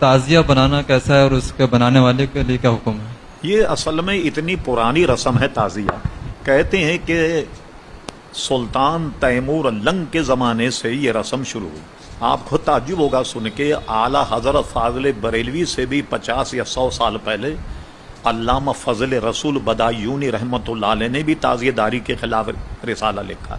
تعزیہ بنانا کیسا ہے اور اس کے بنانے والے کے لیے کیا حکم ہے؟ یہ اصل میں اتنی پرانی رسم ہے تعزیہ. کہتے ہیں کہ سلطان تیمور لنگ کے زمانے سے یہ رسم شروع ہوئی. آپ کو تعجب ہوگا سن کے، اعلیٰ حضرت فاضل بریلوی سے بھی 50 یا 100 سال پہلے علامہ فضل رسول بدایونی رحمۃ اللہ علیہ نے بھی تعزیہ داری کے خلاف رسالہ لکھا.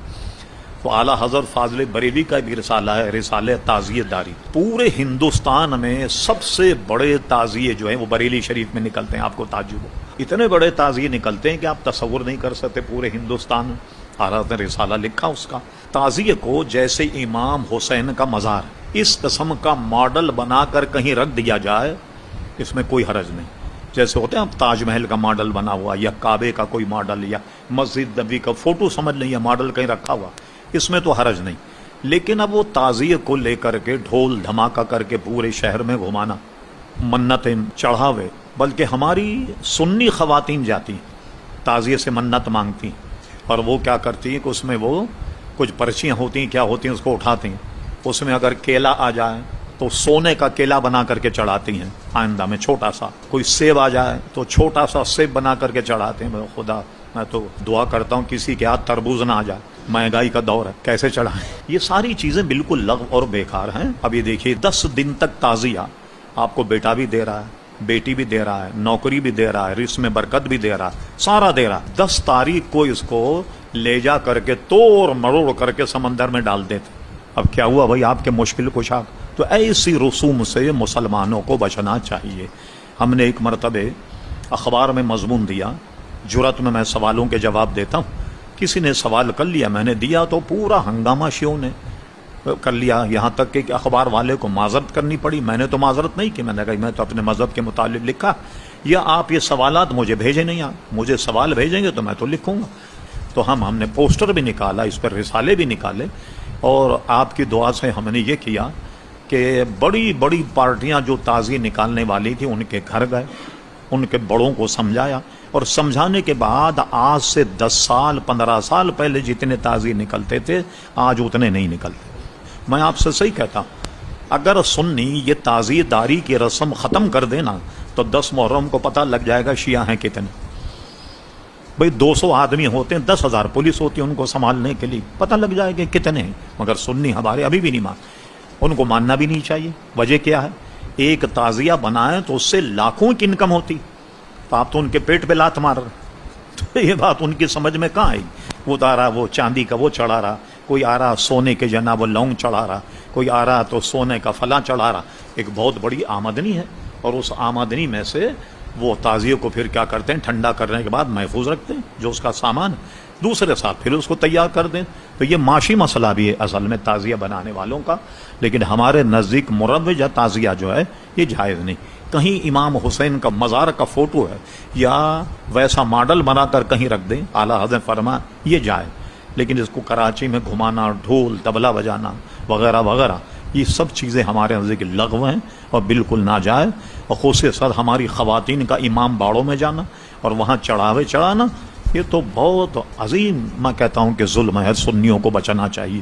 تو اعلیٰ حضرت فاضل بریلوی کا بھی رسالہ ہے، رسالہ تعزیہ داری. پورے ہندوستان میں سب سے بڑے تعزیے جو ہیں وہ بریلی شریف میں نکلتے ہیں. آپ کو تعجب ہو، اتنے بڑے تعزیے نکلتے ہیں کہ آپ تصور نہیں کر سکتے. پورے ہندوستان میں حضرت نے رسالہ لکھا اس کا. تعزیے کو جیسے امام حسین کا مزار اس قسم کا ماڈل بنا کر کہیں رکھ دیا جائے، اس میں کوئی حرج نہیں. جیسے ہوتے ہیں اب تاج محل کا ماڈل بنا ہوا، یا کعبے کا کوئی ماڈل، یا مسجد نبی کا فوٹو سمجھ لیں، یا ماڈل کہیں رکھا ہوا، اس میں تو حرج نہیں. لیکن اب وہ تعزیے کو لے کر کے ڈھول دھماکہ کر کے پورے شہر میں گھمانا، منتیں چڑھاوے. بلکہ ہماری سنی خواتین جاتی ہیں تعزیے سے منت مانگتی ہیں، اور وہ کیا کرتی ہیں کہ اس میں وہ کچھ پرچیاں ہوتی ہیں، کیا ہوتی ہیں، اس کو اٹھاتی ہیں. اس میں اگر کیلا آ جائے تو سونے کا کیلا بنا کر کے چڑھاتی ہیں آئندہ میں چھوٹا سا. کوئی سیب آ جائے تو چھوٹا سا سیب بنا کر کے چڑھاتے ہیں. خدا میں تو دعا کرتا ہوں کسی کے ہاتھ تربوز نہ آ جائے. مہنگائی کا دور ہے، کیسے چڑھائیں؟ یہ ساری چیزیں بالکل لغو اور بیکار ہیں. اب یہ دیکھیے 10 دن تک تعزیہ آپ کو بیٹا بھی دے رہا ہے، بیٹی بھی دے رہا ہے، نوکری بھی دے رہا ہے، رزق میں برکت بھی دے رہا ہے، سارا دے رہا ہے. 10 تاریخ کو اس کو لے جا کر کے توڑ مروڑ کر کے سمندر میں ڈال دیتے. اب کیا ہوا بھائی آپ کے مشکل کشا؟ تو ایسی رسوم سے مسلمانوں کو بچنا چاہیے. ہم نے ایک مرتبہ اخبار میں مضمون دیا، جرأت میں سوالوں کے جواب دیتا ہوں. کسی نے سوال کر لیا، میں نے دیا تو پورا ہنگامہ شیعوں نے کر لیا، یہاں تک کہ اخبار والے کو معذرت کرنی پڑی. میں نے تو معذرت نہیں کی، میں نے کہا میں تو اپنے مذہب کے متعلق لکھا، یا آپ یہ سوالات مجھے بھیجیں نہیں، آپ مجھے سوال بھیجیں گے تو میں تو لکھوں گا. تو ہم نے پوسٹر بھی نکالا، اس پر رسالے بھی نکالے، اور آپ کی دعا سے ہم نے یہ کیا کہ بڑی بڑی پارٹیاں جو تعزیے نکالنے والی تھی ان کے گھر گئے، ان کے بڑوں کو سمجھایا، اور سمجھانے کے بعد آج سے 10 سال 15 سال پہلے جتنے تعزیے نکلتے تھے آج اتنے نہیں نکلتے. میں آپ سے صحیح کہتا ہوں، اگر سنی یہ تعزیہ داری کی رسم ختم کر دینا تو 10 محرم کو پتہ لگ جائے گا شیعہ ہیں کتنے. بھئی 200 آدمی ہوتے ہیں، 10,000 پولیس ہوتی ہے ان کو سنبھالنے کے لیے، پتہ لگ جائے گا کتنے ہیں. مگر سنی ہمارے ابھی بھی نہیں مان، ان کو ماننا بھی نہیں چاہیے. وجہ کیا ہے؟ ایک تعزیہ بنائیں تو اس سے لاکھوں کی انکم ہوتی، تو آپ تو ان کے پیٹ پہ لات مار رہے. تو یہ بات ان کی سمجھ میں کہاں آئی؟ وہ آ رہا وہ چاندی کا وہ چڑھا رہا، کوئی آ رہا سونے کے جناب وہ لونگ چڑھا رہا، کوئی آ رہا تو سونے کا فلاں چڑھا رہا. ایک بہت بڑی آمدنی ہے، اور اس آمدنی میں سے وہ تعزیے کو پھر کیا کرتے ہیں، ٹھنڈا کرنے کے بعد محفوظ رکھتے ہیں جو اس کا سامان، دوسرے ساتھ پھر اس کو تیار کر دیں. تو یہ معاشی مسئلہ بھی ہے اصل میں تعزیہ بنانے والوں کا. لیکن ہمارے نزدیک مروج یا تعزیہ جو ہے یہ جائز نہیں. کہیں امام حسین کا مزار کا فوٹو ہے یا ویسا ماڈل بنا کر کہیں رکھ دیں، اعلیٰ حضرت فرمائے یہ جائز. لیکن اس کو کراچی میں گھمانا، ڈھول طبلہ بجانا وغیرہ وغیرہ، یہ سب چیزیں ہمارے نزدیک لغو ہیں اور بالکل ناجائز. اور خصوصاً ہماری خواتین کا امام باڑوں میں جانا اور وہاں چڑھاوے چڑھانا، یہ تو بہت عظیم میں کہتا ہوں کہ ظلم ہے. سنیوں کو بچنا چاہیے.